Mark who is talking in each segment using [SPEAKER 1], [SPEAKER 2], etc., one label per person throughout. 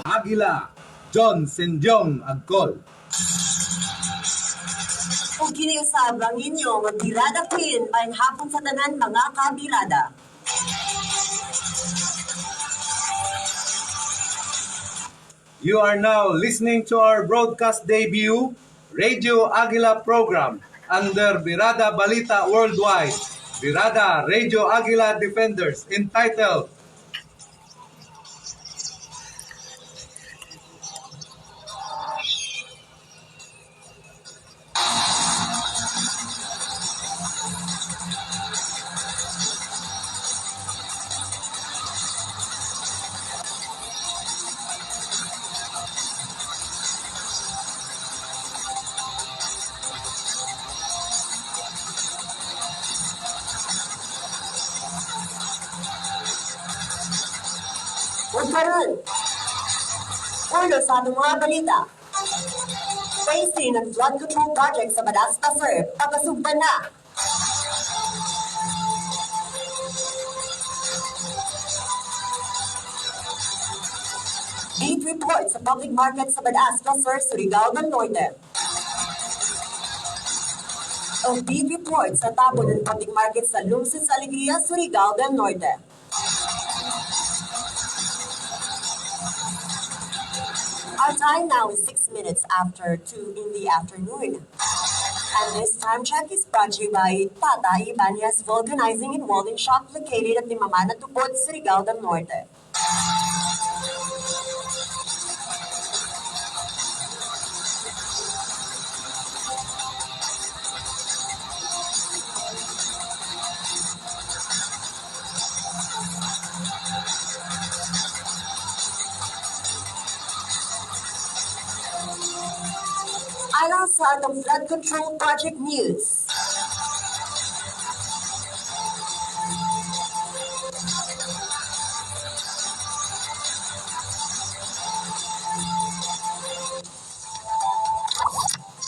[SPEAKER 1] Aguila, John Sendyong Agcol.
[SPEAKER 2] Kung kiniusab ang inyong Birada Queen, maayong hapon sa tanan mga kabirada.
[SPEAKER 1] You are now listening to our broadcast debut, Radio Aguila program under Birada Balita Worldwide, Birada Radio Aguila Defenders, entitled
[SPEAKER 2] Huwag karoon! Ulo sa atong mga balita. Facing ng flood control project sa Badasta Sir, pagkasugban na. Lead report sa public market sa Badasta Sir, Surigao del Norte. O lead report sa tabo ng public market sa Lungsod sa Alegria, Surigao del Norte. Our time now is 6 minutes after 2 in the afternoon. And this time check is brought to you by Tata Ibanez Vulcanizing and Welding Shop located at Limamana Tupod, Surigao del Norte. Alang sa atong flood control project news.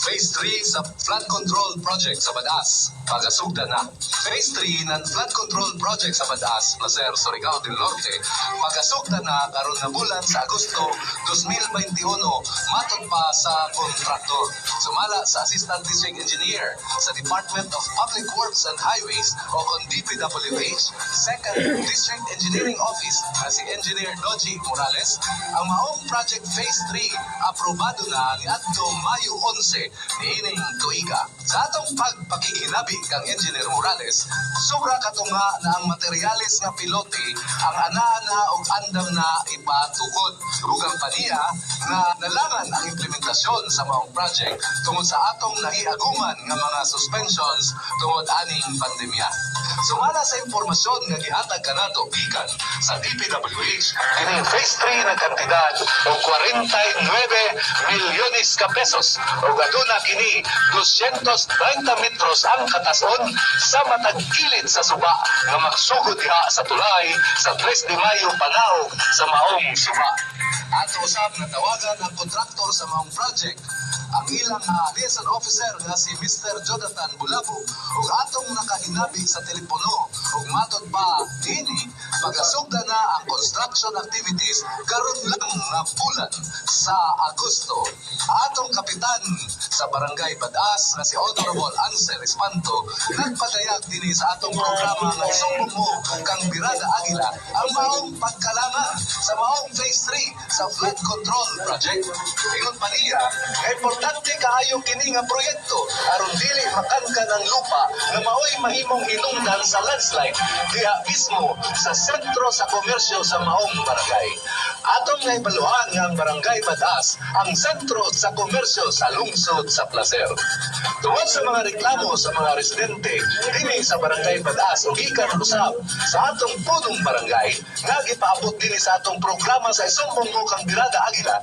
[SPEAKER 3] Phase 3 sa flood control project sa Badas, pagasugda na. Phase 3 ng flood control project sa Badas, Placer, Surigao del Norte, pagasugda na karon na bulan sa Agosto 2021, matod pa sa kontraktor. Sumala sa Assistant District Engineer sa Department of Public Works and Highways o kon DPWH, Second District Engineering Office na si Engineer Doji Morales, ang maong project Phase 3 aprobado na ni adto Mayo 11 niining tuiga. Sa atong pagpakikinabi kang Engineer Morales, sobra katunga na ang materyales nga pilote ang ana-ana o andam na ipatukod. Rugang paniya na nalangan ang implementasyon sa maong project tungod sa atong nahiaguman nga mga suspensions tungod aning pandemya. Sumala sa impormasyon nga gihatag kanato gikan sa DPWH, kining Phase 3 na kantidad og 49 milyones ka pesos o aduna kini 230 metros ang katason sa matag kilid sa suba nga magsugod diha sa tulay sa 3 de Mayo panaog sa maong suba. Ato usab natawagan ang kontraktor sa maong project ang ilang liaison officer nga si Mr. Jonathan Bulabo ug atong nakahinabi sa telepono ug matod pa dinhi pagasugda na ang construction activities karon lang nga bulan sa Agosto. Atong kapitan sa Barangay Badas nga si Honorable Ansel Espanto nagpadayag dinhi sa atong programa nga isumbong mo kang Birada Aguila ang maong pagkalangan sa maong Phase 3 sa flood control project. Ingon pa niya, importante kaayo kini nga proyekto aron dili makanka ng lupa na maoy mahimong hinungdan sa landslide diha mismo sa sentro sa komersyo sa maong barangay. Atong naibaluhan nga ang Barangay Badas ang sentro sa komersyo sa lungsod sa Placer. Tungod sa mga reklamo sa mga residente dinhi sa Barangay Badas ug gikan usab sa atong punong barangay nga gipaabot dinhi sa atong programa sa isumbong mo kang Birada Aguila,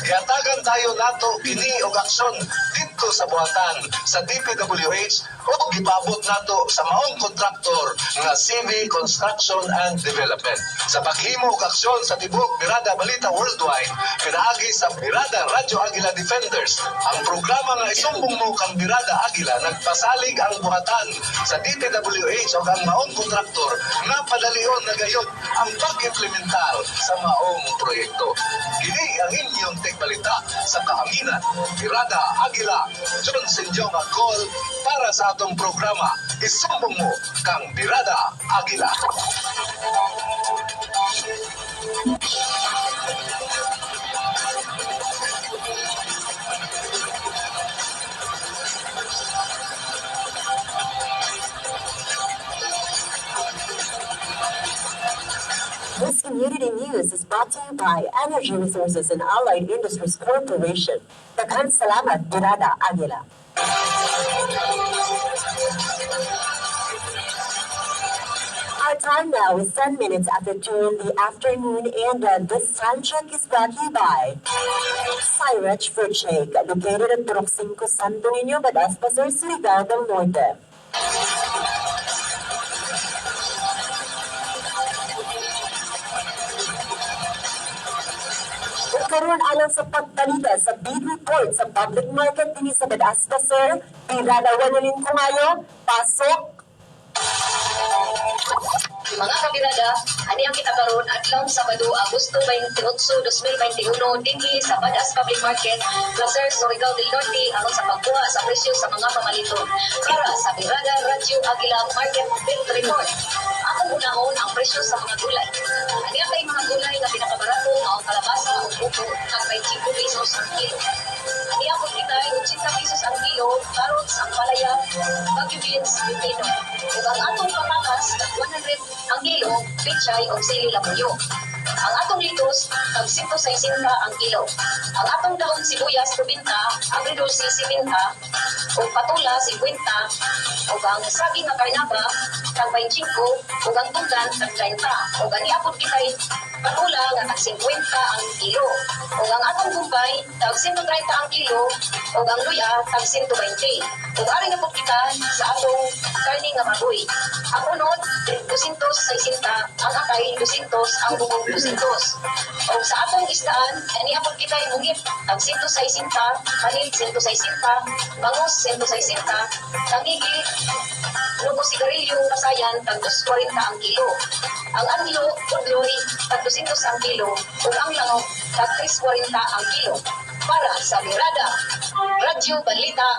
[SPEAKER 3] ihatagan tayo nato kini og aksyon dito sa buhatan sa DPWH o gipabot nato sa maong kontraktor nga CV Construction and Development. Sa paghimo og aksyon sa tibuok Birada Balita Worldwide, pinaagi sa Birada Radio Aguila Defenders, ang programa nga isumbong mo kang Birada Aguila nagpasalig ang buhatan sa DPWH o ang maong kontraktor nga padalion na gayud ang pag-implementar sa maong proyekto. Kini sa kahanginan. Birada Agila, John Senjong Agol para sa atong programa. Isumbong mo kang Birada Agila.
[SPEAKER 2] This community news is brought to you by Energy Resources and Allied Industries Corporation. Daghang salamat, Birada Agila. Our time now is 10 minutes after 2 in the afternoon, and this time check is brought to you by Cyrech Fruit Shake, located at Turok 5 Santo Niño, Badas, Pasar, Surigao del Norte. Karon alang sa pagbalita sa bid report sa public market din sa Badas Pasar, Birada Wanalin Kumayo, pasok.
[SPEAKER 4] Mga kabirada, ani ang kita karon adlaw Sabado, Agosto 28, 2021 dinhi sa Badas Public Market, Placer, Surigao del Norte aron sa pagkuha sa presyo sa mga pamaliton. Para sa Birada Radio Agila Market Bid Report, akong unahon ang presyo sa mga gulay. Ani ang may mga gulay nga pinakabarato mao kalabasa o buko ang 25 pesos ang kilo. Ani ang pagkitay 80 pesos ang kilo, carrots ang palaya, bagyo beans, pipino. Ug ang atong patatas 100 ang kilo, pichay o sili labuyo. Ang atong litos, tag 160 ang kilo. Ang atong dahon sibuyas, 20, ang redulsi, 70, o patula, 50, o ang saging na karnaba, tag 25, o ang tunggan, tag 30, o ang iapod kitay, patula nga tag 50 ang kilo. O ang atong gumpay, tag 130 ang kilo, o ang luya, tag 120. O ari na po kita sa atong karni nga magoy. Ang unod, 260, ang akay, 200, ang bubong 200. O sa atong isdaan, aniapod kita imungit, tag 160, panit 160, bangus 160, tangigi, lugo sigarilyo, kasayan, tag 240 ang kilo. Ang anyo, udloy, tag 200 ang kilo, o ang langok, tag 340 ang kilo. Para sa Birada Radio Balita,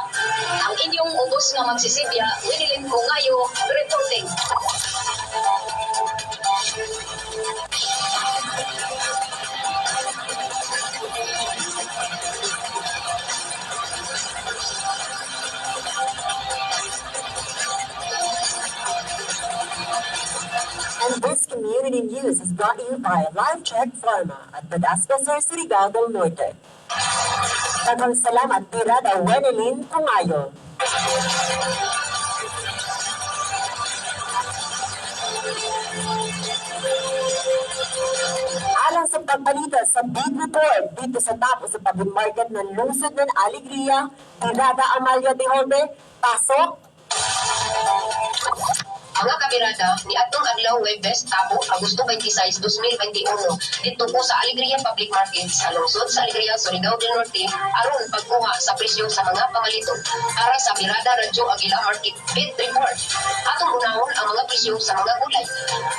[SPEAKER 4] ang inyong ubos nga magsisibya, Winilin Kungayo, reporting.
[SPEAKER 2] And this community news is brought to you by Live Check Pharma at Badas Pasar, Surigao del Norte. Daghang salamat, Birada Wanalin Kumayo. Alang sa pagbalita sa bid report dito sa tapos sa public market ng lungsod ng Alegria, Birada Amalia de Jorge, pasok.
[SPEAKER 4] Mga kabirada, ni atong adlaw Webes, Tabo, Agosto 26, 2021, dito po sa Alegria Public Market sa lungsod sa Alegria, Surigao del Norte, aron pagkuha sa presyo sa mga pamaliton. Para sa Birada Radio Agila Market Bid Report, atong unahon ang mga presyo sa mga gulay.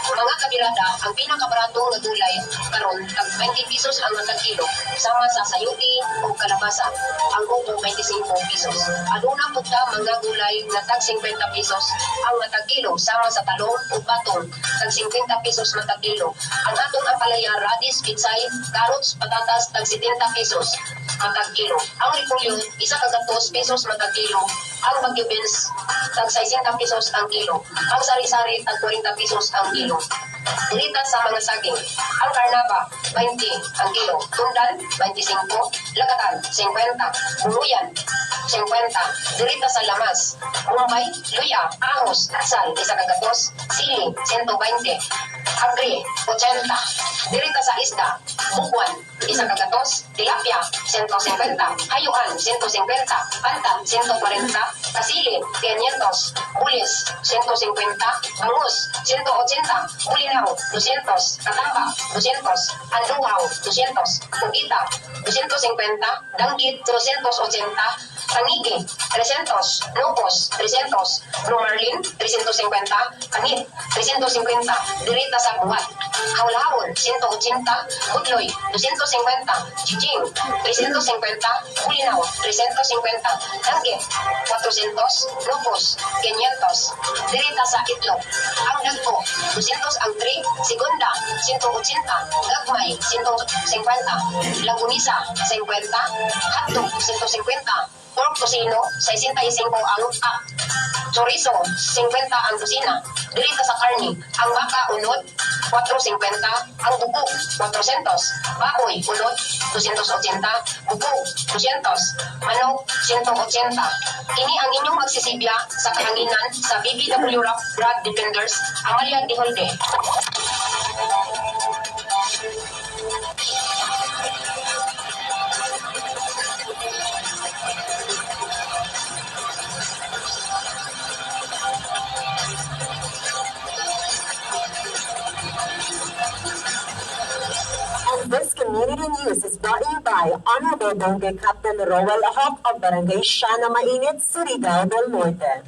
[SPEAKER 4] Mga kabirada, ang pinakabarato nga gulay karon tag 20 pesos ang matag kilo, sama sa sayuti o kalabasa. Ang upo 25 pesos. Aduna pugta mga gulay na tag 50 pesos ang matag kilo, sama sa talong o batong, tag 50 pesos matag kilo. Ang atong apalaya, radish, pitsay, carrots, patatas, tag 70 pesos matag kilo. Ang repolyo, isa ka 2 pesos matag kilo. Ang bagyo beans, tag 60 pesos ang kilo. Ang sari-sari, tag 40 pesos ang kilo. Dirita sa mga saging, ang karnaba, 20 ang kilo. Tundan, 25. Lagatan, 50. Buluyan, 50. Dirita sa lamas, Bombay, luya, ahos, sal, isa ka 2. Sili, 120. Agri, 80. Dirita sa isda, bukwan, isa ka 2. Tilapia, 150. Hayuan, 150. Pantat, 140. Kasili, 500. Bulis, 150. Bangus, 180. Bulinaw, 200. Katamba, 200. Anduhaw, 200. Pugita, 250. Danggit, 280. Pangigi, 300. Lupos, 300. Brumarlin, 350. Kanit, 350. Dirita sa buhat. Haul-haul, 180. Budloy, 250. Jijing, 350, Bulinaw, 350, Danggit, 400, Lupos, 500, Dirita sa Itlog, ang Dagko, 200 ang 3, Segunda, 180, Gagmay, 150, Lagunisa, 50, Hatog, 150, Pork Tocino, 65 ang pack. Chorizo, 50 ang dosina. Dirita sa karni, ang baka unod, 450, ang buko, 400. Baboy, unod, 280, buko, 200. Manok, 180. Ini ang inyong magsisibya sa kahanginan sa BBW Rock Brad Defenders, Amalia de Holde.
[SPEAKER 2] And this community news is brought to you by Honorable Barangay Captain Roel Ahok of Barangay Siana Mainit, Surigao del Norte.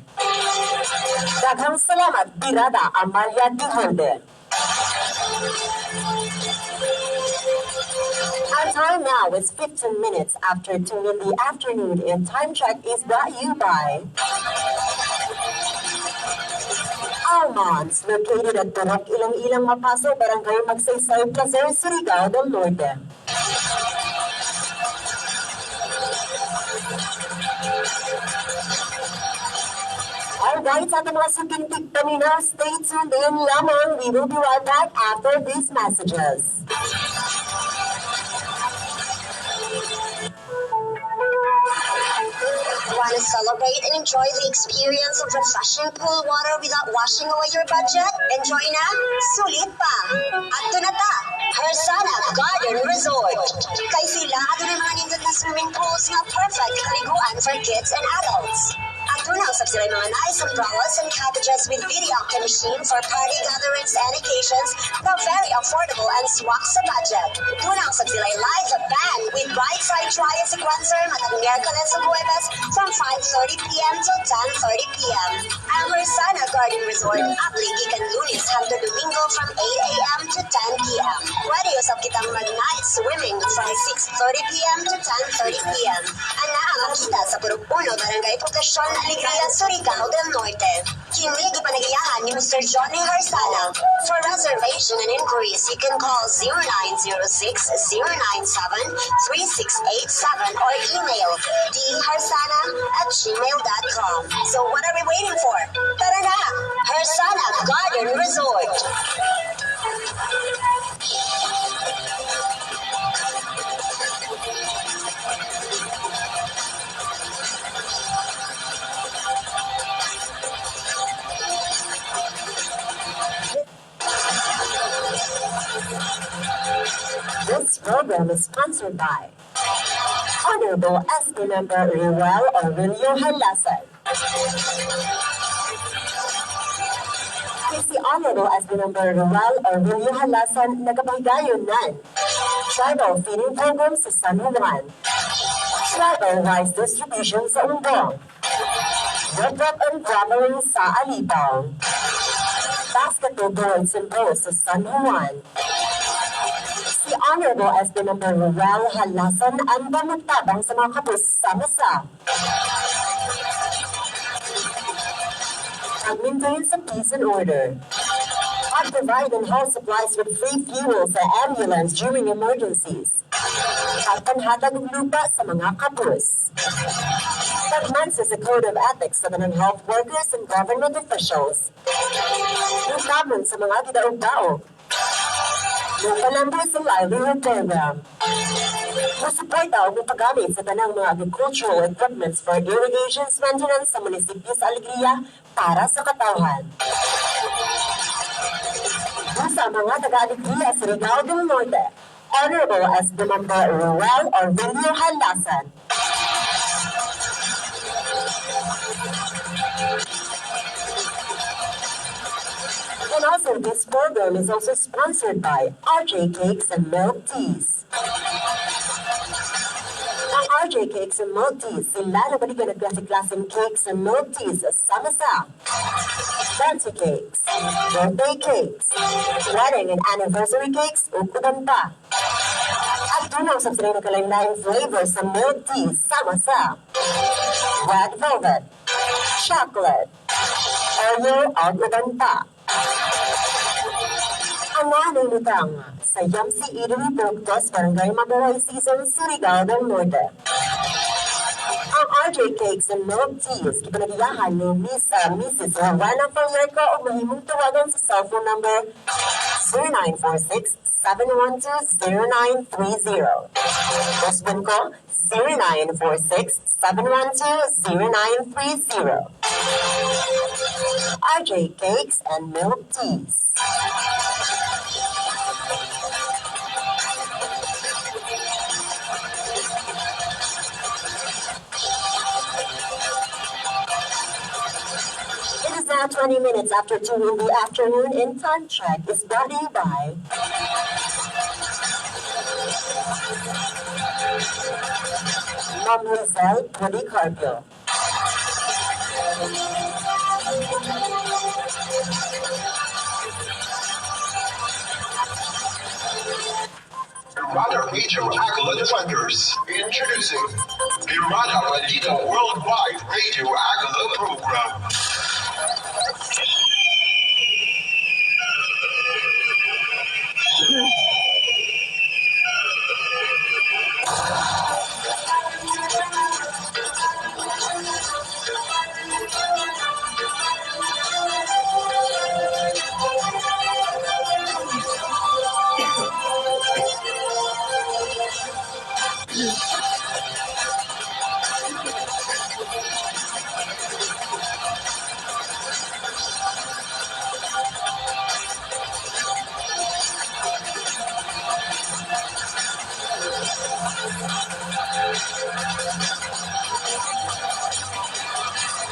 [SPEAKER 2] Daghang salamat, Birada Amalia de Holde. Our time now is 15 minutes after 2 in the afternoon, and Time Check is brought to you by Almonds, located at Turok Ilang-Ilang Mapaso, Barangay Magsaysay, Placer, Surigao del Norte. Alright, sa ating mga sugintig paminaw, stay tuned in lamang. We will be right back after these messages.
[SPEAKER 5] Want to celebrate and enjoy the experience of refreshing pool water without washing away your budget? Enjoy na? Sulit pa! Adto na ta! Hersana Garden Resort. Kay sila, ato na mga nindot na swimming pools nga perfect kaliguan for kids and adults. Tunaw sa sila mga nice umbrellas and cottages with videoke machine for party gatherings and occasions na very affordable and swak sa budget. Tunaw sa sila live band with Bright Side Trial Sequencer matag Miyerkules sa Huwebes from 5:30 p.m. to 10:30 p.m. Ang Hersana Garden Resort apli gikan Lunes hangtod Domingo from 8 a.m. to 10 p.m. Pwede usap kitang mag-night swimming from 6:30 p.m. to 10:30 p.m. Ana ang makita sa Purok 1 Barangay Poblacion Alegria, Surigao del Norte. Kini gipanagiyahan ni Mr. Johnny Harsana. For reservation and inquiries, you can call 0906-097-3687 or email dharsana@gmail.com. So what are we waiting for? Tara na! Harsana Garden Resort.
[SPEAKER 2] This program is sponsored by Honorable SB Member Ruel Aurelio Halasan. Si Honorable SB Member Ruel Aurelio Halasan nagapahigayon nan Tribal Feeding Program sa San Juan, Tribal Rice Distribution sa Umbong, Woodruff and Traveling sa Alibao, Basketball Goals and Posts sa San Juan. Si Honorable SB Member Ruel Halasan ang magtabang sa mga kapos sa masa. Pag-maintain sa peace and order. Pag-provide and haul supplies with free fuel sa ambulance during emergencies. Pagpanhatag ng lupa sa mga kapos. Pagmansa sa Code of Ethics sa mga health workers and government officials. Nagkamon sa mga gidaog-daog. Nagpalambo sa livelihood program. Masuporta o paggamit sa tanang mga agricultural equipments for irrigation maintenance sa munisipyo sa Alegria para sa katawhan. Sa mga taga-Alegria sa Surigao del Norte, Honorable SB Member Ruel Aurelio Halasan. And also, this program is also sponsored by RJ Cakes and Milk Teas. Ang RJ Cakes and Milk Teas, sila na balikan at klase-klaseng cakes and milk teas sa sama-sama. Fancy cakes, birthday cakes, wedding and anniversary cakes, ukudan pa. At Tunaw sa sila nakalain flavors sa milk tea sama sa red velvet, chocolate, Oreo at maganda. Ang nanulutang sa Yamsi Eatery Productos Barangay Mabuhay Season, Surigao del Norte. Ang RJ Cakes and Milk Teas, kipanagiyahan ni Mrs. Rowena Fallerco o mahimong tawagan sa cellphone number 0946-712-0930. Husband ko, 0946-712-0930. RJ Cakes and Milk Teas. It is now 20 minutes after 2 in the afternoon, and Time Check is brought to you by Mom Lizelle Policarpio.
[SPEAKER 3] Birada Radio Agila Defenders. Introducing Birada Balita Worldwide Radio Agila Program.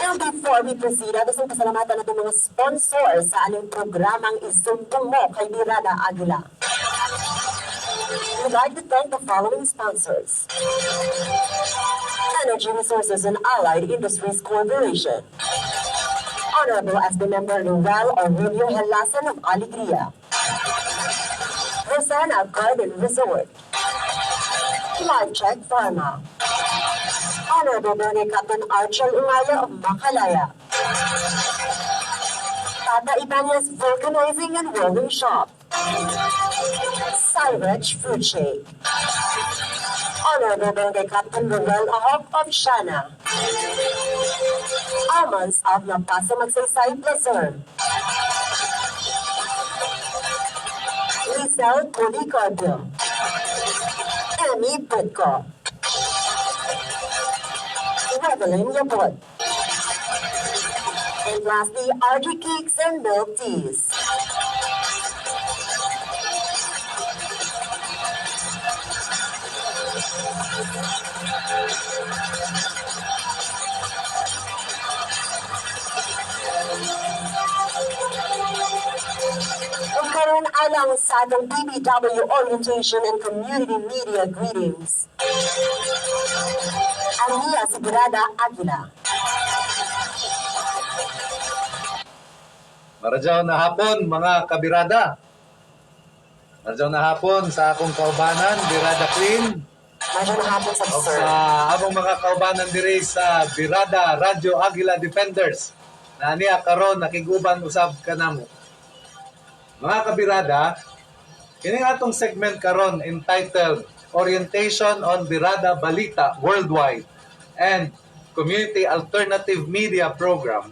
[SPEAKER 2] And before we proceed, gusto kong pasalamatan natin mga sponsor sa aling programang Isumpong Mo kay Birada Aguila. We'd like to thank the following sponsors: Energy Resources and Allied Industries Corporation, Honorable SB Member Noel Aurelio Helasan of Alegria, Rosana Garden Resort, Life Check Pharma, Honorable Bernie Captain Archel Umaya of Makalaya, Tata Ibanez Vulcanizing and Welding Shop, Cyrich Fruit Shake, Honorable Bernie Captain Ruel Ahok of Shana, Almonds of Lampasa Magsaysay Placer, Lizelle Policarpio, Emmy Putko, Evelyn Yapot, and lastly, RG Cakes and Milk Teas. Karon alang sa atong BBW Orientation and Community Media Greetings. Ang niya si Birada Aguila.
[SPEAKER 1] Maradyaw na hapon mga kabirada. Maradyaw na hapon sa akong kaubanan, Birada Queen.
[SPEAKER 2] Maradyaw na hapon sa
[SPEAKER 1] O
[SPEAKER 2] sir.
[SPEAKER 1] sa among mga kaubanan diri sa Birada Radio Aguila Defenders. Na niya karon nakiguban usab kanamo. Mga kabirada, kini atong segment karon entitled Orientation on Birada Balita Worldwide and Community Alternative Media Program.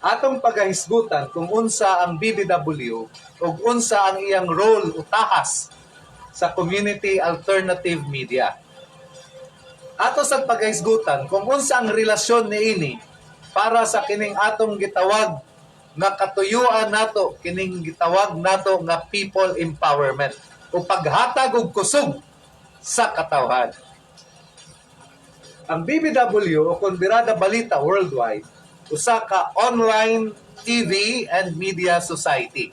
[SPEAKER 1] Atong pagahisgutan kung unsa ang BBW ug unsa ang iyang role utahas sa community alternative media. Ato sa pagahisgutan kung unsa ang relasyon niini para sa kining atong gitawag nga katuyuan nato, kining gitawag nato nga people empowerment o paghatag og kusog sa katawhan. Ang BBW o Birada Balita Worldwide usa ka online TV and media society.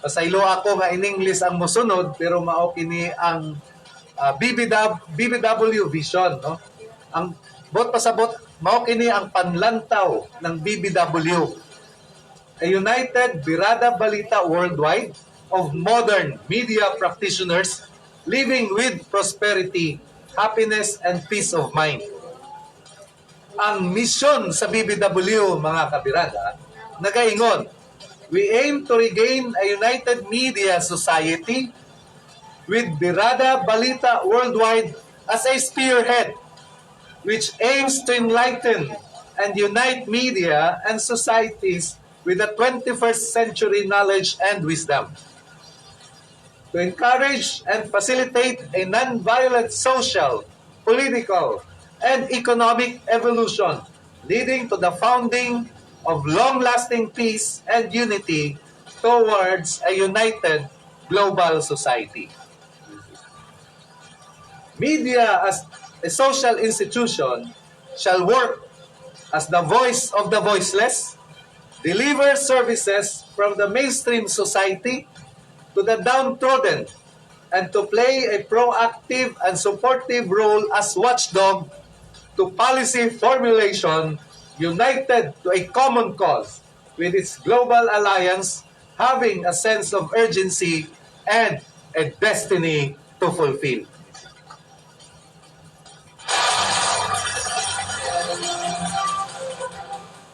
[SPEAKER 1] Pasaylo ako nga in English ang mosunod pero mao kini ang BBW vision, no? Ang bot pasabot mao kini ang panlantaw ng BBW. A united Birada Balita Worldwide of modern media practitioners living with prosperity, happiness, and peace of mind. Ang misyon sa BBW, mga kabirada, nagaingon, we aim to regain a united media society with Birada Balita Worldwide as a spearhead, which aims to enlighten and unite media and societies with the 21st century knowledge and wisdom. To encourage and facilitate a non-violent social, political, and economic evolution leading to the founding of long-lasting peace and unity towards a united global society. Media as a social institution shall work as the voice of the voiceless, deliver services from the mainstream society to the downtrodden, and to play a proactive and supportive role as watchdog to policy formulation united to a common cause with its global alliance having a sense of urgency and a destiny to fulfill.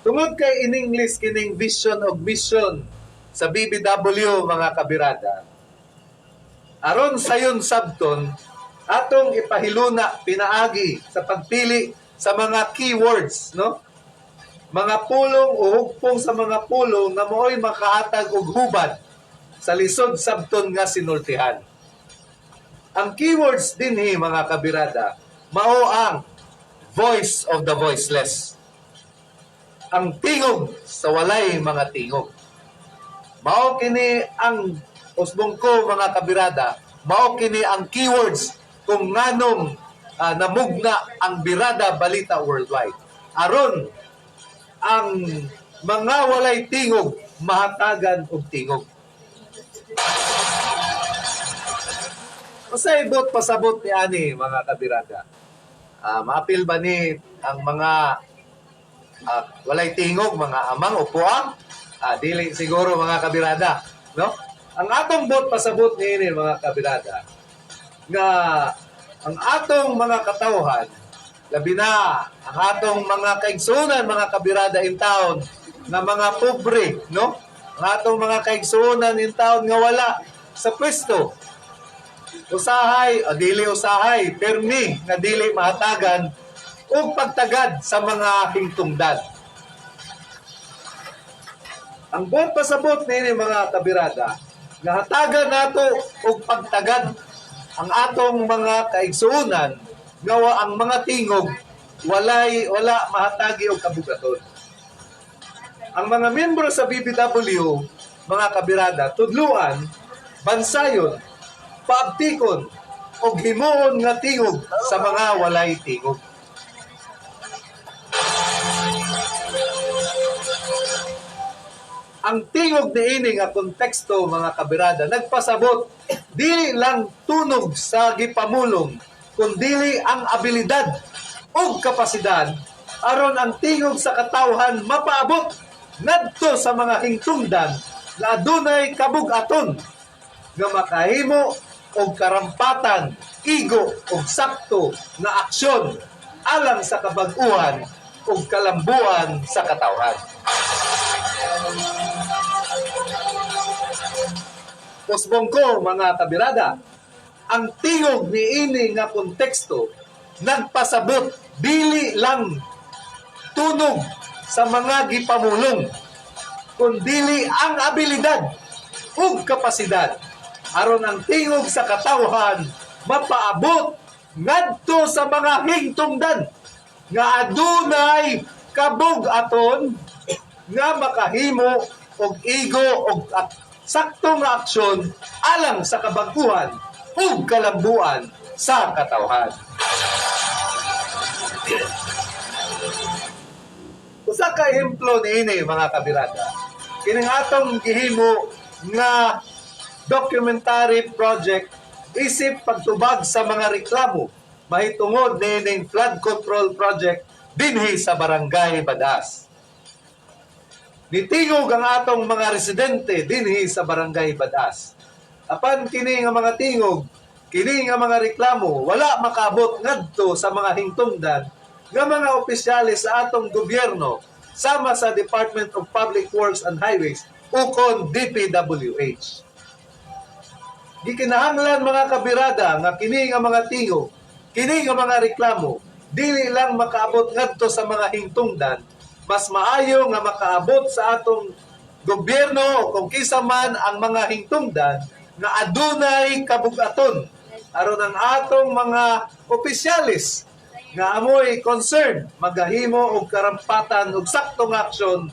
[SPEAKER 1] Tungod kay in English kining vision of mission sa BBW, mga kabirada, aron sayon sabton atong ipahiluna pinaagi sa pagpili sa mga keywords, no? Mga pulong o hugpong sa mga pulong na mooy makahatag og hubad sa lisod sabton nga sinultihan. Ang keywords dinhi, mga kabirada, mao ang voice of the voiceless, ang tingog sa walay mga tingog. Mao kini ang usbong ko, mga kabirada, mao kini ang keywords kung nganong namugna ang Birada Balita Worldwide. Aron ang mga walay tingog mahatagan og tingog. Pasabot pasabot ni ani, mga kabirada. Maapil ba ni ang mga walay tingog, mga amang o puang? Dili siguro, mga kabirada, no? Ang atong bot pasabot niini, mga kabirada, nga ang atong mga katawhan, labi na ang atong mga kaigsunan, mga kabirada in town, na mga pobre, no? Ang atong mga kaigsunan in town nga wala sa pwesto. Usahay, o dili usahay, permi nga dili mahatagan o pagtagad sa mga hingtungdan. Ang buong pasabot nini, mga kabirada, nga hatagan nato og pagtagad ang atong mga kaigsuunan nga ang mga tingog wala mahatagi og kabugaton. Ang mga miyembro sa BBW, mga kabirada, tudluan, bansayon, paabtikon og himuon nga tingog sa mga walay tingog. Ang tingog niini nga konteksto, mga kabirada, nagpasabot dili lang tunog sa gipamulong, kundi ang abilidad o kapasidad aron ang tingog sa katawhan mapaabot ngadto sa mga hingtungdan na adunay kabug-aton nga makahimo og karampatan, igo og sakto na aksyon alang sa kabag-uhan ug kalambuan sa katawhan. Usbong ko, mga kabirada, ang tingog niini nga konteksto nagpasabot dili lang tunog sa mga gipamulong, kundi ang abilidad ug kapasidad aron ang tingog sa katawhan mapaabot ngadto sa mga hingtungdan nga adunay kabug-aton nga makahimo og igo og saktong aksyon alang sa kabaguhan ug kalambuan sa katawhan. Usa ka ehemplo niini, mga kabirada, kining atong gihimo nga documentary project isip pagtubag sa mga reklamo mahitungod niining flood control project dinhi sa Barangay Badas. Nitingog ang atong mga residente dinhi sa Barangay Badas. Apan kini nga mga tingog kini nga mga reklamo wala makaabot ngadto sa mga hingtungdan nga mga opisyalis sa atong gobyerno sama sa Department of Public Works and Highways ukon DPWH. Gikinahanglan mga kabirada nga kini nga mga tingog, kini nga mga reklamo dili lang makaabot ngadto sa mga hingtungdan, mas maayo nga makaabot sa atong gobyerno kung kisa man ang mga hingtungdan nga adunay kabug-aton aron ang atong mga opisyalis nga amoy concern magahimo og karampatan og saktong aksyon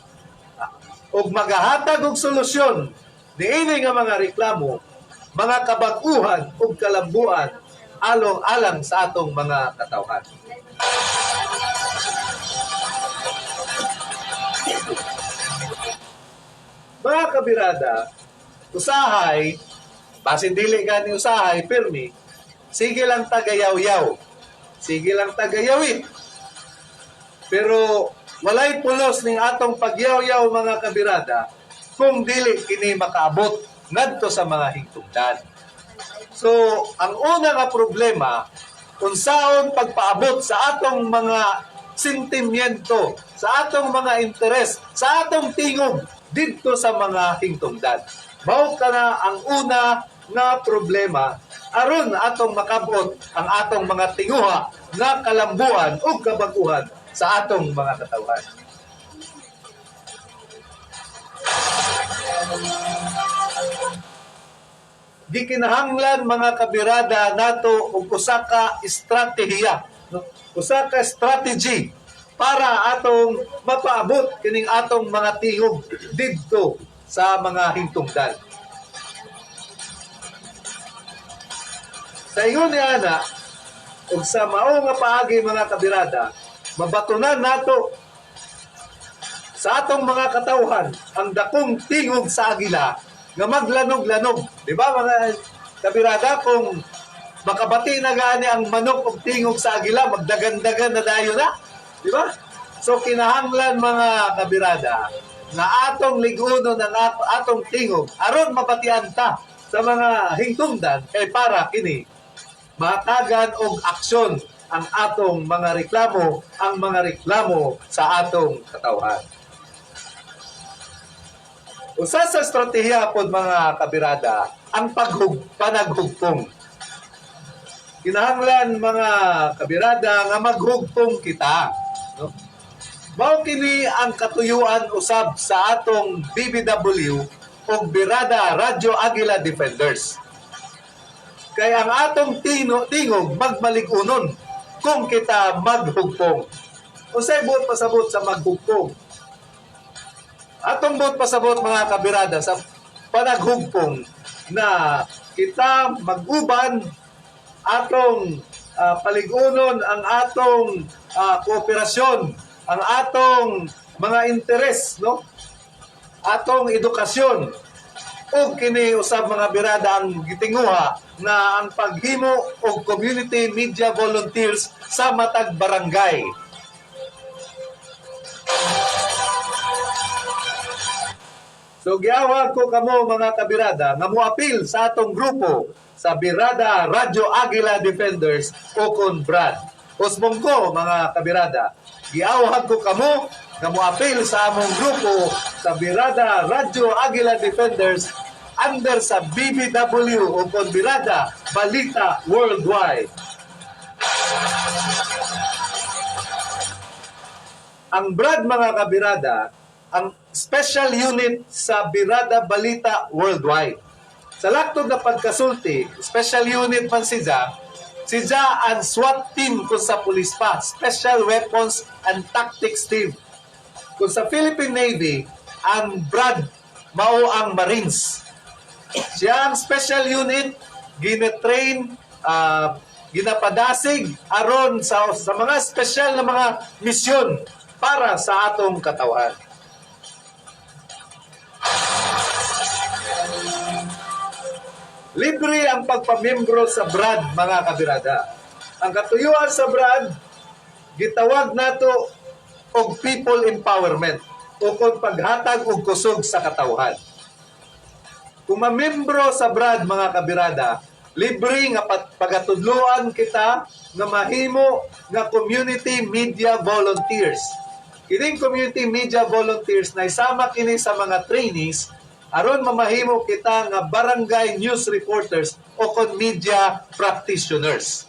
[SPEAKER 1] og magahatag og solusyon niini nga mga reklamo, mga kabag-uhan ug kalambuan along-alang sa atong mga katawhan. Mga kabirada, usahay, basin dili gani usahay, pirmi, sige lang tagayaw-yaw. Sige lang tagayawit. Pero walay pulos ning atong pagyaw-yaw mga kabirada kung dili kini makaabot ngadto sa mga hingtungdan. So, ang una nga problema, unsaon pagpaabot sa atong mga sentimiento, sa atong mga interes, sa atong tingog didto sa mga hingtungdan. Mao kana ang una nga problema aron atong makabot ang atong mga tinguha nga kalambuan ug kabaguhan sa atong mga katawhan. Gikinahanglan mga kabirada nato og usa ka estratehiya, no? Usa ka strategy para atong mapaabot kining atong mga tingog didto sa mga hingtungdan. Sa ingon ni ana ug sa mao nga paagi mga kabirada, mabatunan nato sa atong mga katawhan ang dakong tingog sa agila nga maglanog-lanog. Di ba mga kabirada, kung makabati na gani ang manok ug tingog sa agila, magdagan-dagan na dayo na. Di ba? So kinahanglan mga kabirada na atong ligunon ang atong tingog aron mabatian ta sa mga hingtungdan kay para kini matagan og aksyon ang atong mga reklamo, ang mga reklamo sa atong katawhan. Usa sa estratehiya pod mga kabirada ang panaghugpong. Kinahanglan mga kabirada nga maghugpong kita, no? Mao kini ang katuyuan usab sa atong BBW ug Birada Radio Aguila Defenders. Kay ang atong tingog magmaligunon kung kita maghugpong. Unsay buot pasabot sa maghugpong? Atong buot pasabot mga kabirada sa panaghugpong na kita mag-uban atong paligunon ang atong kooperasyon, ang atong mga interes, no? Atong edukasyon. Ug kini usab mga birada ang gitinguha na ang paghimo og community media volunteers sa matag barangay. So giawag ko kamo mga kabirada nga moapil sa atong grupo sa Birada Radio Aguila Defenders o kon Brad. Usmong ko mga kabirada, giawag ko kamo nga moapil sa among grupo sa Birada Radio Aguila Defenders under sa BBW o kon Birada Balita Worldwide. Ang Brad mga kabirada, ang special unit sa Birada Balita Worldwide. Sa laktod na pagkasulti, special unit man siya ang SWAT team kung sa pulis pa, Special Weapons and Tactics team. Kung sa Philippine Navy, ang Brad mao ang Marines. Siya ang special unit, gine-train, ginapadasig aron sa mga special na mga misyon para sa atong katawan. Libre ang pagpamembro sa BRAD, mga kabirada. Ang katuyuan sa BRAD, gitawag nato og people empowerment o kung paghatag og kusog sa katawhan. Kung mamembro sa BRAD, mga kabirada, libre nga pagatudloan kita nga mahimo nga community media volunteers. Kining community media volunteers na isama kini sa mga trainees aron mamahimo kita nga barangay news reporters o kon media practitioners.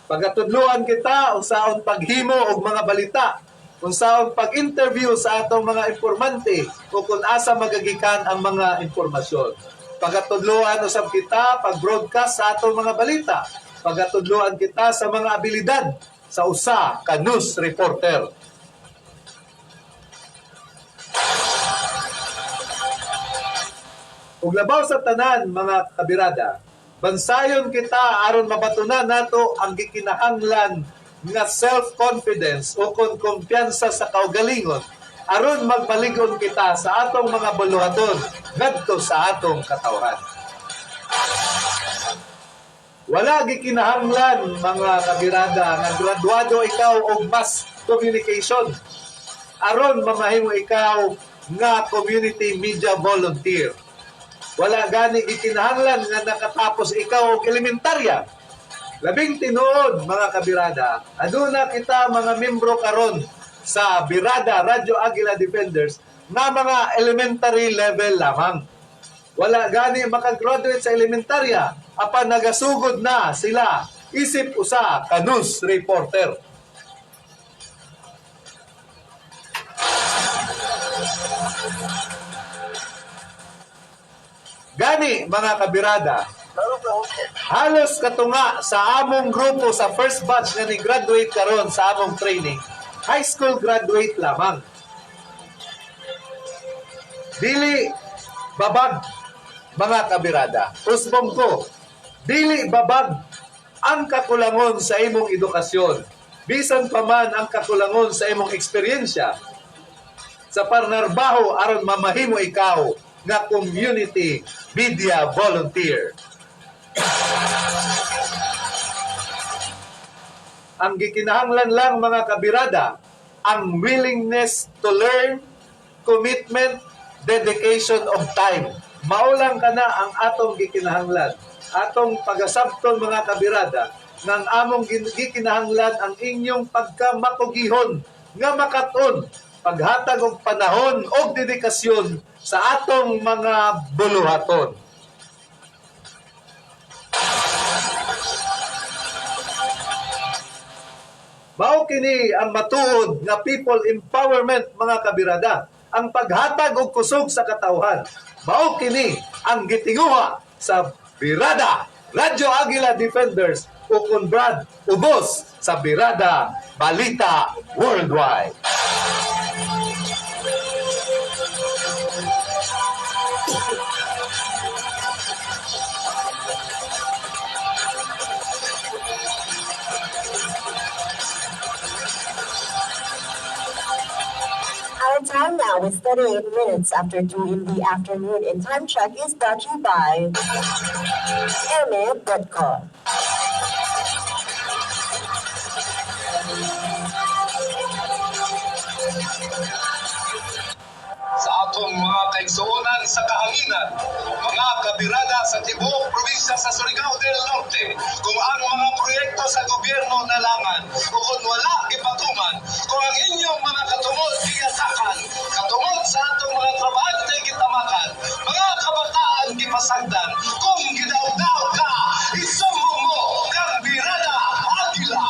[SPEAKER 1] Pagatudloan kita unsaon paghimo og mga balita, unsaon pag-interview sa atong mga informante o kung asa magagikan ang mga impormasyon. Pagatudloan usab kita pag-broadcast sa atong mga balita. Pagatudloan kita sa mga abilidad sa usa ka news reporter. Ug labaw sa tanan mga kabirada, bansayon kita aron mabatunan nato ang gikinahanglan nga self-confidence o kon kumpiyansa sa kaugalingon aron magpaligon kita sa atong mga buluhaton ngadto sa atong katawhan. Wala gikinahanglan mga kabirada nga graduado ikaw og mass communication aron mamahimo ikaw nga community media volunteer. Wala gani gikinahanglan nga nakatapos ikaw og elementarya. Labing tinuod mga kabirada, aduna kita mga membro karon sa Birada Radyo Aguila Defenders na mga elementary level lamang. Wala gani makagraduate sa elementarya apan nagasugod na sila isip usa ka news reporter. Gani mga kabirada, halos katunga sa among grupo sa first batch nga ni-graduate karon sa among training, high school graduate lamang. Dili babag mga kabirada, usbong ko, dili babag ang kakulangon sa imong edukasyon, bisan pa man ang kakulangon sa imong eksperyensya sa panarbaho aron mamahimo ikaw nga community media volunteer. Ang gikinahanglan lang mga kabirada, ang willingness to learn, commitment, dedication of time. Maulang ka na ang atong gikinahanglan. Atong pagasabton mga kabirada, ng among gikinahanglan ang inyong pagkamakugihon nga makaton, paghatag og panahon og dedikasyon sa atong mga buluhaton. Mao kini ang matuod nga people empowerment mga kabirada, ang paghatag og kusog sa katawhan. Mao kini ang gitinguha sa Birada Radyo Aguila Defenders o kun Brad ubos sa Birada Balita Worldwide.
[SPEAKER 2] Our time now is 38 minutes after 2 in the afternoon, and time check is brought to you by airmail.com.
[SPEAKER 3] Sa atong mga kaigsuonan sa kahanginan, mga kabirada sa tibuok probinsya sa Surigao del Norte, kung ang mga proyekto sa gobyerno nalangan o kung wala gipatuman, kung ang inyong mga katungod giyasakan, katungod sa atong mga trabahante gitamakan, mga kabataan gipasagdan, kung gidaw-daw ka, isumbong mo kang Birada Aguila.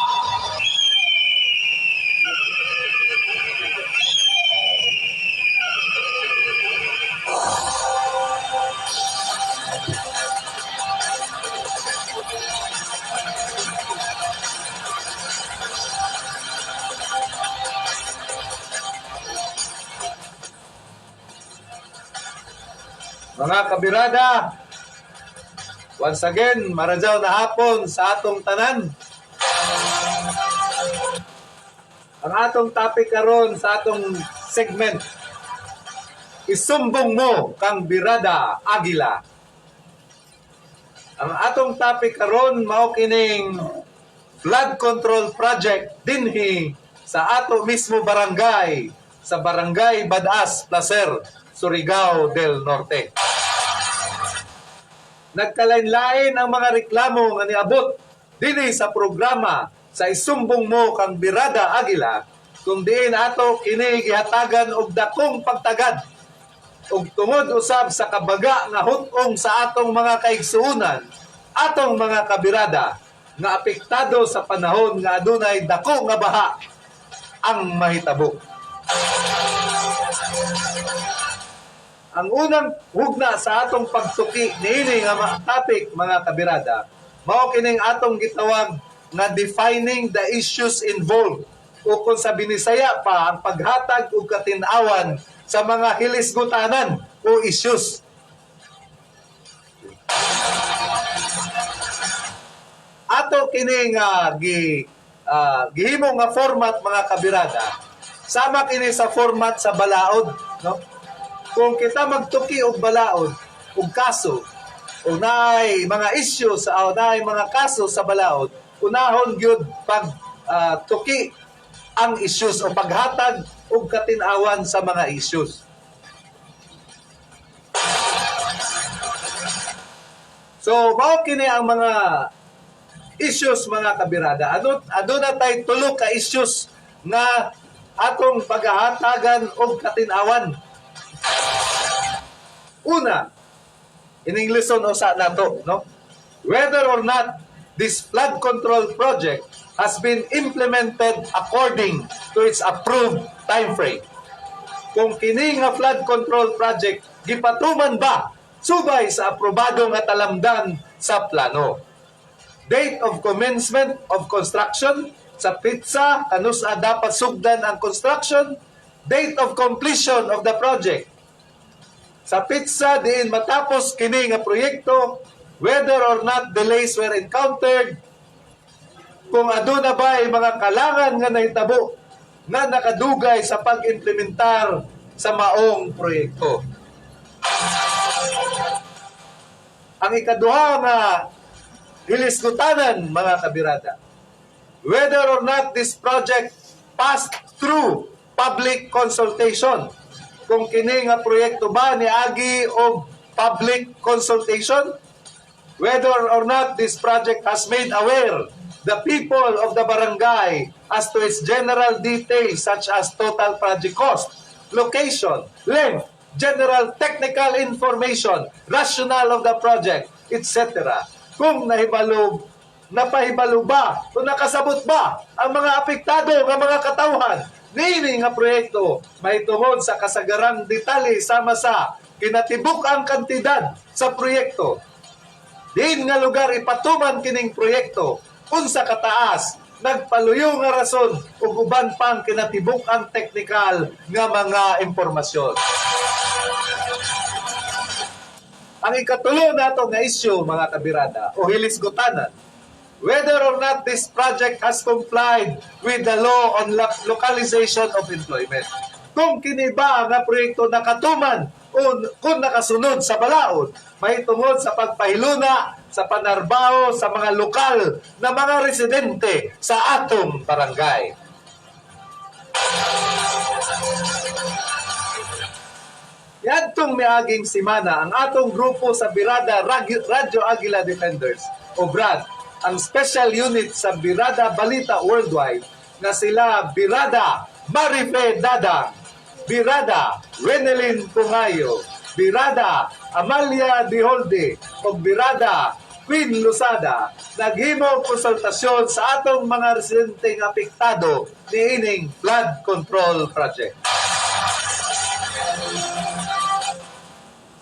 [SPEAKER 1] Mga kabirada, once again, maradyaw na hapon sa atong tanan. Ang atong topic karon sa atong segment, isumbong mo kang Birada Aguila. Ang atong topic karon mao kining flood control project dinhi sa ato mismo barangay, sa Barangay Badas, Placer, Surigao del Norte. Nagkalain-lain ang mga reklamo nga niabot dinhi sa programa sa isumbong mo kang Birada Aguila, kung diin ato kini gihatagan og dakong pagtagad ug tungod usab sa kabaga nga hutong sa atong mga kaigsuonan, atong mga kabirada nga apektado sa panahon nga adunay dako nga baha ang mahitabo. Ang unang hugna sa atong pagtuki niini nga topic, mga kabirada, mao kining atong gitawag nga defining the issues involved, o kung sa Binisaya pa, ang paghatag og katin-awan sa mga hilisgutanan o issues. Ato kini nga gihimo nga format, mga kabirada, sama kini sa format sa balaod, no? Kung kita magtuki og balaod og kaso, o naay mga issues o naay mga kaso sa balaod, unahon gyud pag tuki ang issues o paghatag og katin-awan sa mga issues. So, mao kini ang mga issues, mga kabirada. Aduna tay tulo ka issues nga atong paghahatagan og katin-awan. Una, in English usa nato, no? Whether or not this flood control project has been implemented according to its approved time frame. Kung kini nga flood control project gipatuman ba subay sa aprobado nga talamdan sa plano. Date of commencement of construction, sa pitsa kanusa dapat sugdan ang construction. Date of completion of the project, sa pitsa diin matapos kini nga proyekto, whether or not delays were encountered, kung aduna ba ay mga kalangan nga nahitabo na nakadugay sa pag-implementar sa maong proyekto. Ang ikaduha nga hilisgutanan, mga kabirada, whether or not this project passed through public consultation. Kung kini nga proyekto ba niagi og public consultation, whether or not this project has made aware the people of the barangay as to its general details such as total project cost, location, length, general technical information, rationale of the project, etc. Kung napahibalo ba o nakasabot ba ang mga apektado ng mga katawhan niini nga proyekto, may tungod sa kasagarang detalye sama sa kinatibuk ang kantidad sa proyekto. Diin nga lugar ipatuman kining proyekto, unsa kataas, nagpaluyo nga rason ug uban pang kinatibuk ang teknikal nga mga impormasyon. Ang ikatulo nato nga issue, mga kabirada, o hilisgutanan, whether or not this project has complied with the law on localization of employment. Kung kini ba nga proyekto nakatuman o kung nakasunod sa balaod, may tungod sa pagpahiluna sa panarbaho sa mga lokal na mga residente sa atong barangay. Yadtong miaging simana, ang atong grupo sa Birada Radyo Aguila Defenders o BRAD, ang special unit sa Birada Balita Worldwide na sila Birada Marife Dadang, Birada Renelin Pungayo, Birada Amalia Diholde o Birada Queen Lusada, naghimo konsultasyon sa atong mga residenteng apektado ni ining flood control project.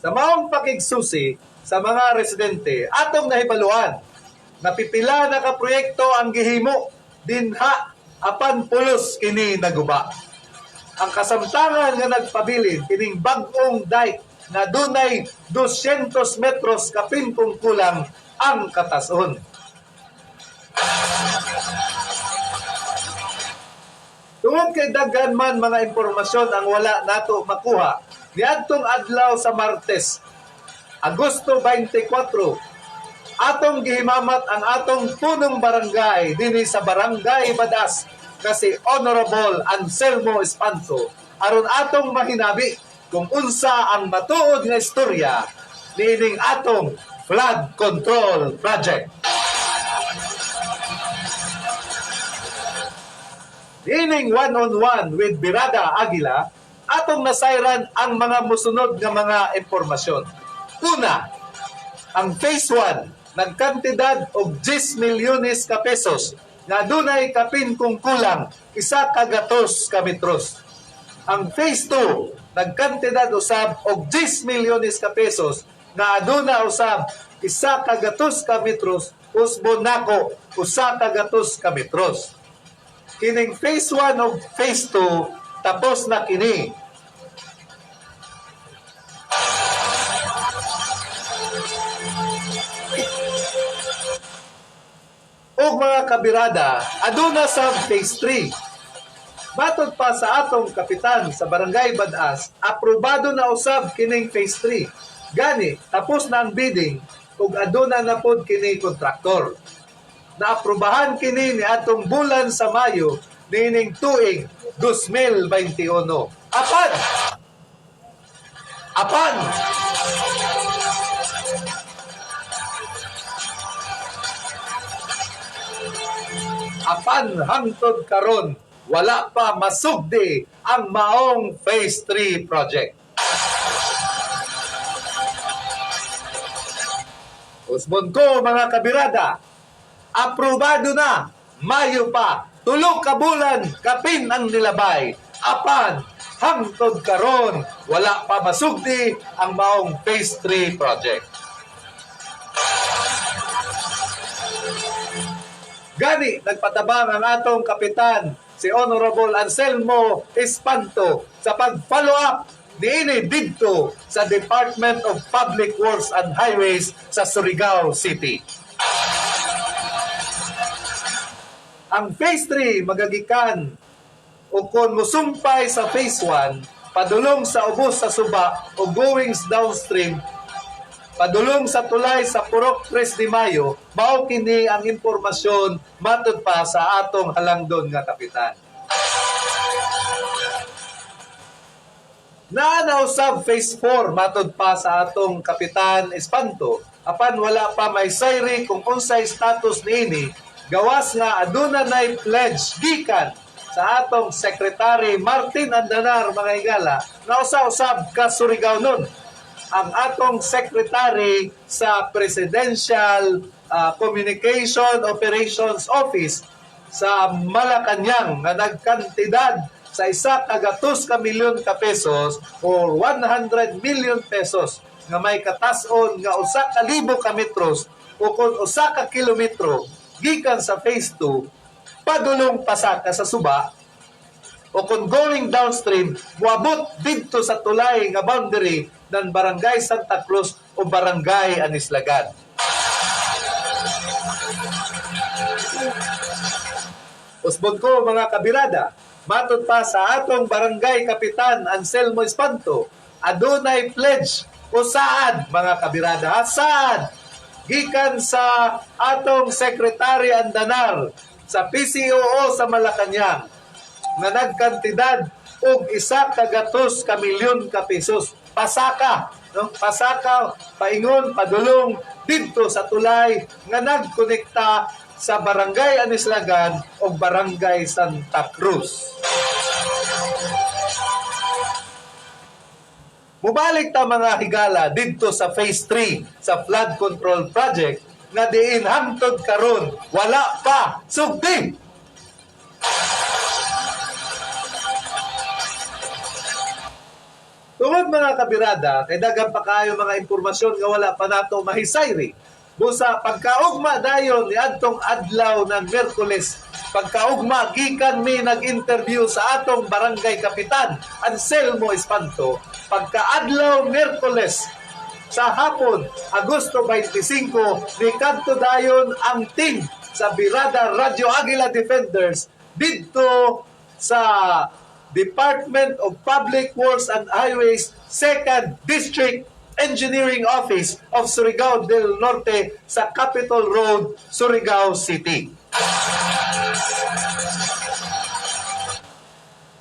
[SPEAKER 1] Sa maong pakigsusi sa mga residente, atong nahibaluan napipila na ka proyekto ang gihimo dinha apan pulos kini naguba. Ang kasamtangan nga nagpabilin kining bag-ong dike na dunay 200 metros kapin kung kulang ang katason. Tungod kay daghan man mga impormasyon ang wala nato makuha, niadtong adlaw sa Martes, Agosto 24, atong gihimamat ang atong punong barangay dinhi sa Barangay Badas kasi Honorable Anselmo Espanto aron atong mahinabi kung unsa ang matuod nga istorya niining atong flood control project. Niining one-on-one with Birada Aguila, atong nasayran ang mga musunod nga mga impormasyon. Una, ang phase 1 nagkantidad og 10 milyones ka pesos nga dunay kapin kung kulang 100 ka metros. Ang phase 2 nagkantidad usab og 10 milyones ka pesos nga aduna usab 100 ka metros usbon nako 100 ka metros. Kining phase 1 o phase 2 tapos na kini. O mga kabirada, aduna sa phase 3. Matod pa sa atong kapitan sa Barangay Badas, aprobado na usab kining phase 3. Gani, tapos na ang bidding ug aduna na pod kini kontraktor. Naaprubahan kini ni atong bulan sa Mayo nining tuig 2021. Apan! Apan hangtod karon wala pa masugdi ang maong phase 3 project. Usbon ko mga kabirada, aprobado na, Mayo pa, 3 ka bulan, kapin ang nilabay. Apan, hangtod karon, wala pa masugdi ang maong phase 3 project. Gani, nagpatabang ang atong kapitan, si Honorable Anselmo Espanto, sa pag-follow up niini didto sa Department of Public Works and Highways sa Surigao City. Ang phase 3 magagikan o kung musumpay sa phase 1, padulong sa ubos sa suba o goings downstream, padulong sa tulay sa Purok 3 de Mayo, mao kini ang impormasyon matud pa sa atong halangdon nga kapitan. Naanausab phase 4 matud pa sa atong kapitan Espanto, apan wala pa may sayri kung unsay status niini, gawas nga aduna nay pledge gikan sa atong Secretary Martin Andanar mga higala na usa-usab ka Surigao nun. Ang atong Secretary sa Presidential Communication Operations Office sa Malacanang nga nagkantidad sa 100 milyon ka pesos or 100 million pesos nga may katason nga 1,000 ka metros o kung 1 ka kilometro gikan sa phase 2 padulong pasaka sa suba o kung going downstream muabot didto sa tulay nga boundary ng Barangay Santa Cruz o Barangay Anislagan. Usbon ko mga kabirada, matod pa sa atong barangay kapitan Anselmo Espanto, adunay pledge o saad mga kabirada, saad gikan sa atong Secretary Andanar sa PCOO sa Malacanang na nagkantidad og 100 ka milyon ka pesos pasaka, no? Pasaka paingon padulong didto sa tulay nga nagkonekta sa Barangay Anislagan o Barangay Santa Cruz. Mubalik ta mga higala didto sa phase 3 sa flood control project nga diin hangtod karon wala pa sugdi. Tungod mga kabirada, kay daghang pa kayo mga impormasyon nga wala pa nato mahisayri. Busa pagkaugma dayon ni adtong adlaw ng Miyerkules, pagkaugma gikan mi nag-interview sa atong barangay kapitan Anselmo Espanto, pagkaadlaw Miyerkules sa hapon Agosto 25 ni kadto dayon ang team sa Birada Radio Aguila Defenders didto sa Department of Public Works and Highways 2nd District Engineering Office of Surigao del Norte sa Capitol Road, Surigao City.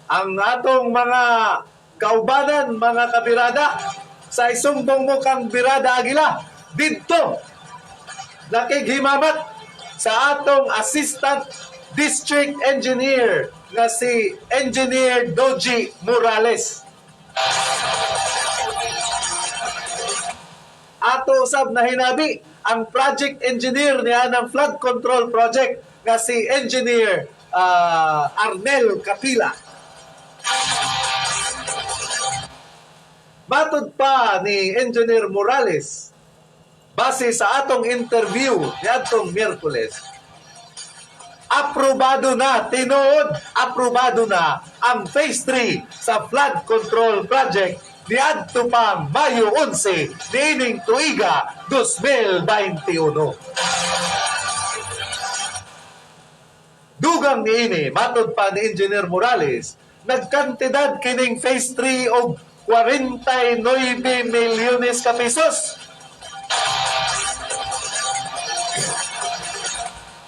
[SPEAKER 1] Ang atong mga kaubanan mga kabirada sa isumbong mo kang Birada Aguila didto nakighimamat sa atong Assistant District Engineer nga si Engineer Doji Morales. Ato usab na hinabi ang project engineer niya ng flood control project nga si Engineer Arnel Capila. Matod pa ni Engineer Morales, base sa atong interview ni atong Miyerkules, aprobado na, tinuod, aprobado na ang Phase 3 sa flood control project ni adto pang Mayo 11 niining tuiga 2021. Dugang niini, matod pa ni Engineer Morales, nagkantidad kining Phase 3 og 49 milyones ka pesos.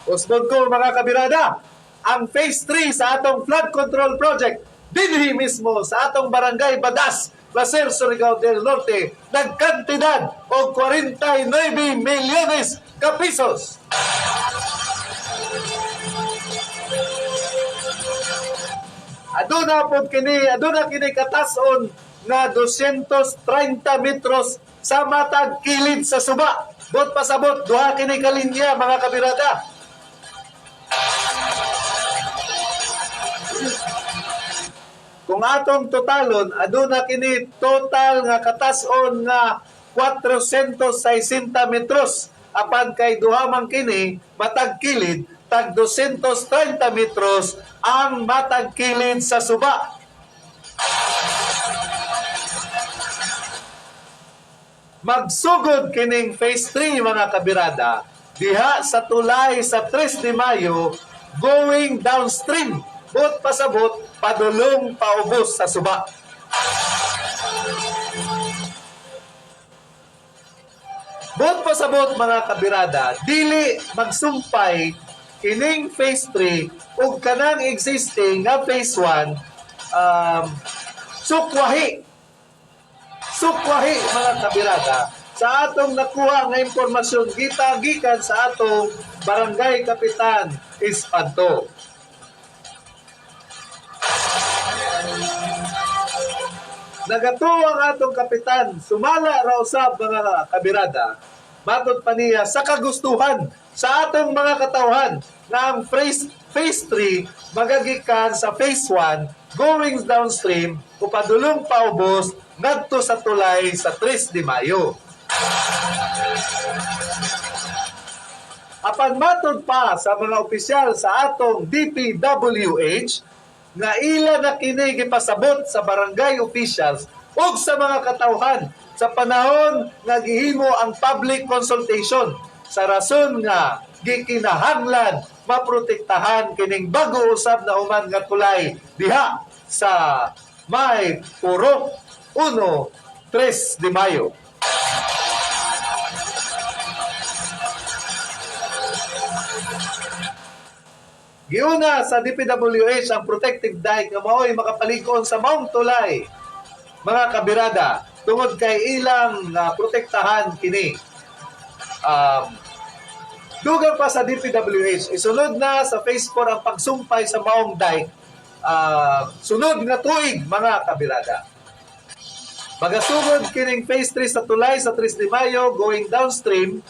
[SPEAKER 1] Usbon ko mga kabirada, ang Phase 3 sa atong flood control project dinhi mismo sa atong barangay Badas, Placer, Surigao del Norte, nagkantidad og 49 milyones ka pesos. Aduna kini katason nga 230 metros sa matag kilid sa suba. Bot pasabot duha kini kalinya mga kabirada. Kung atong totalon, aduna kini total nga katason nga 460 metros. Apan kay duha man kini matag kilid, tag 230 metros ang matag kilid sa suba. Magsugod kining Phase 3 mga kabirada diha sa tulay sa 3 de Mayo going downstream, bot pasabot padulong paubos sa suba. Bot pasabot mga kabirada, dili magsumpay kining Phase 3 ug kanang existing nga Phase 1 sukwahi mga kabirada sa atong nakuha nga impormasyon gikan sa atong barangay kapitan Espanto. Nagatuo ang atong kapitan, sumala ra usab mga kabirada, matod pa niya sa kagustuhan sa atong mga katawhan na ang Phase 3 magagikan sa Phase 1 going downstream upadulong paubos ngadto sa tulay sa 3 de Mayo. Apan matod pa sa mga opisyal sa atong DPWH nga ila na kini gipasabot sa barangay officials ug sa mga katawhan sa panahon nga gihimo ang public consultation sa rason nga gikinahanglan maprotektahan kining bago usab na human nga tulay diha sa may Purok 1, 3 de Mayo. Giuna sa DPWH ang protective dike nga mao'y makapalig-on sa maong tulay. Mga kabirada, tungod kay ilang protektahan kini. Dugang pa sa DPWH, isunod na sa Phase 4 ang pagsumpay sa maong dike. Sunod nga tuig mga kabirada. Magasugod kining Phase 3 sa tulay sa 3 de Mayo going downstream.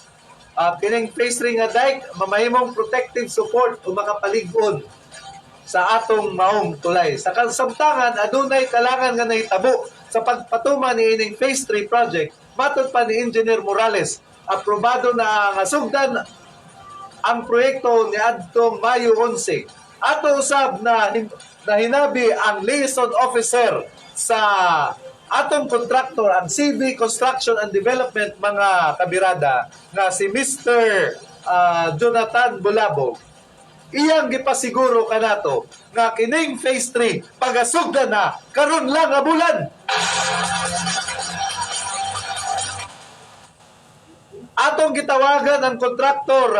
[SPEAKER 1] Kining Phase 3 nga dike mamahimong protective support o makapalig-on sa atong maong tulay. Sa kasamtangan adunay kalangan nga nahitabo sa pagpatuma ni ining Phase 3 project. Matod pa ni Engineer Morales, aprobado na nga sugdan ang proyekto ni adtong Mayo 11. Ato usab na hinabi ang liaison officer sa atong contractor, ang CV Construction and Development mga kabirada, na si Mr. Jonathan Bulabog. Iyang gipasiguro kanato nga kining Phase 3 pagasugdan na karon lang nga bulan. Atong gitawagan ang kontraktor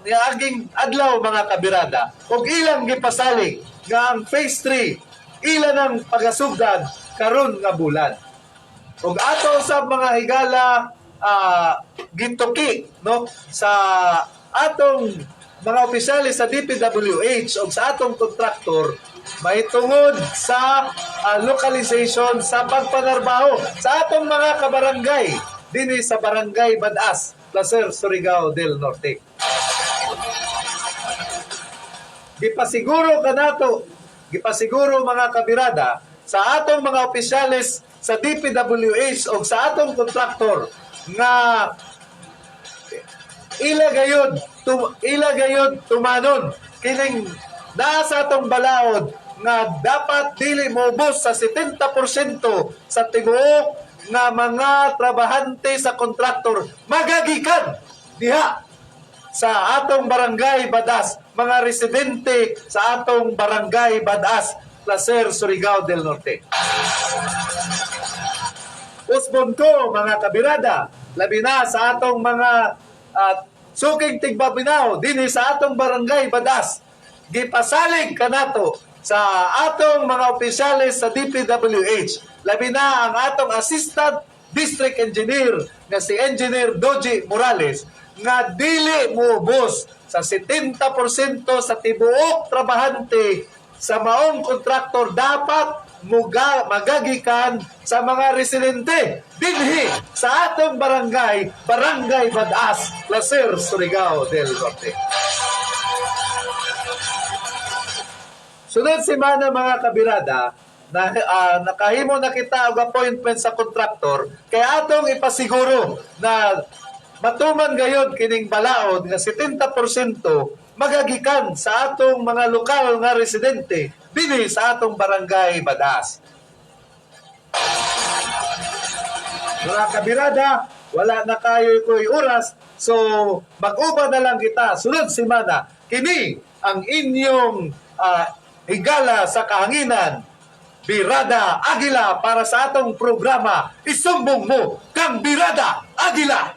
[SPEAKER 1] niaging adlaw mga kabirada ug ilang gipasalig nga ang Phase 3 ilan ang pagasugdan karon nga bulan. Ug ato sa mga higala gintuki no sa atong mga opisyalis sa DPWH o sa atong kontraktor mahitungod sa localization sa pagpanarbaho sa atong mga kabarangay dinhi sa Barangay Badas, Placer, Surigao del Norte. Gipasiguro mga kabirada sa atong mga opisyalis sa DPWH o sa atong kontraktor nga ilagayod tumanon kining naa sa atong balaod nga dapat dili moubos sa 70% sa tibuok nga mga trabahante sa kontraktor magagikan diha sa atong Barangay Badas, mga residente sa atong Barangay Badas, Placer, Surigao del Norte. Usbon ko mga kabirada, labi na sa atong mga suking tigbabinaw dinhi sa atong Barangay Badas. Gipasalig kanato sa atong mga opisyalis sa DPWH. Labi na ang atong Assistant District Engineer nga si Engineer Doji Morales nga dili moubos sa 70% sa tibuok trabahante sa maong kontraktor dapat magagikan sa mga residente dinhi sa atong Barangay Badas, Placer, Surigao del Norte. Sunod semana mga kabirada, nakahimo na kita og appointment sa kontraktor kay atong ipasiguro na matuman gayon kining balaod nga 70% magagikan sa atong mga lokal nga residente dinhi sa atong Barangay Badas. Mga kabirada, wala na kayo ko'y oras, so mag-uba na lang kita sunod semana. Kini ang inyong higala sa kahanginan, Birada Agila, para sa atong programa Isumbong Mo kang Birada Agila.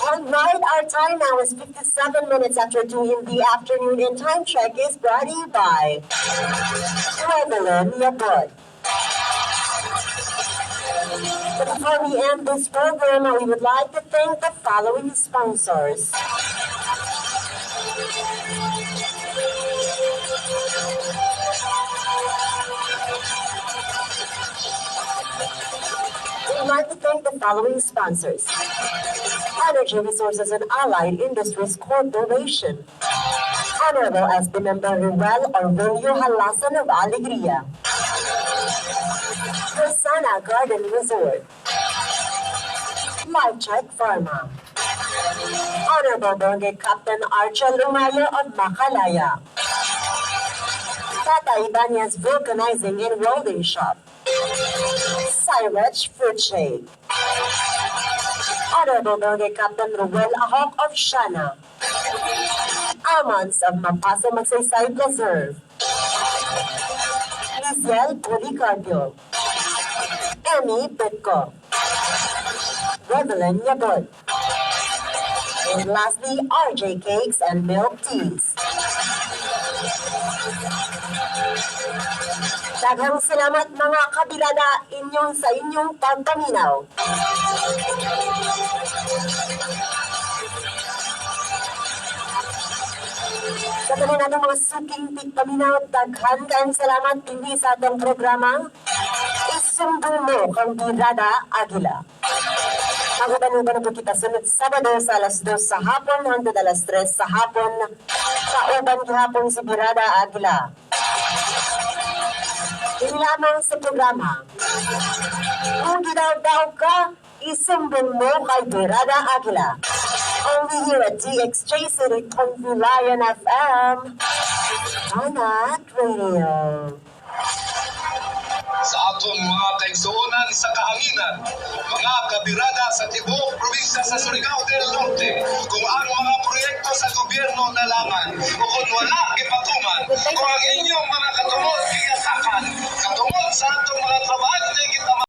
[SPEAKER 2] Alright, our time now is 57 minutes after 2 in the afternoon, and time check is brought to you by Evelyn Yabud. But before we end this program, we would like to thank the following sponsors. We would like to thank the following sponsors. Energy Resources and Allied Industries Corporation. Honorable SD Member Ruel Orvilio Halasan of Alegria. Rosana Garden Resort. LifeCheck Pharma. Honorable Barangay Captain Archel Lumayo of Macalaya. Tata Ibanez Vulcanizing and Welding Shop. Cyrech Fruit Shake. Honorable Barangay Captain Ruel Ahok of Shana. Almonds of Mapaso Magsaysay Preserve. Liziel Policarpio. Emmy Petco. Revelyn Yabud. And lastly, RJ Cakes and Milk Teas. Daghang salamat mga kabilada sa inyong pagpaminaw. Sa tanan natong mga suking pagpaminaw, daghan kayong salamat hindi sa atong programang Isumbong Mo kang Birada Agila. Magabanugan po kita sunod Sabado sa alas 2 sa hapon hanggang alas 3 sa hapon sa uban gihapon si Birada Agila. Hindi lamang sa programa. Kung gidaw-daw ka, isumbong mo kay Birada Agila. Only here at DXJ City, Lion FM. Banat Radio.
[SPEAKER 3] Sa ato akong mga kaigsuonan sa kahanginan, mga kabirada sa tibuok probinsya sa Surigao del Norte, kung ang mga proyekto sa gobyerno nalangan o kung wala gipatuman, kung ang inyong mga katungod giyasakan, katungod sa atong mga trabahante kita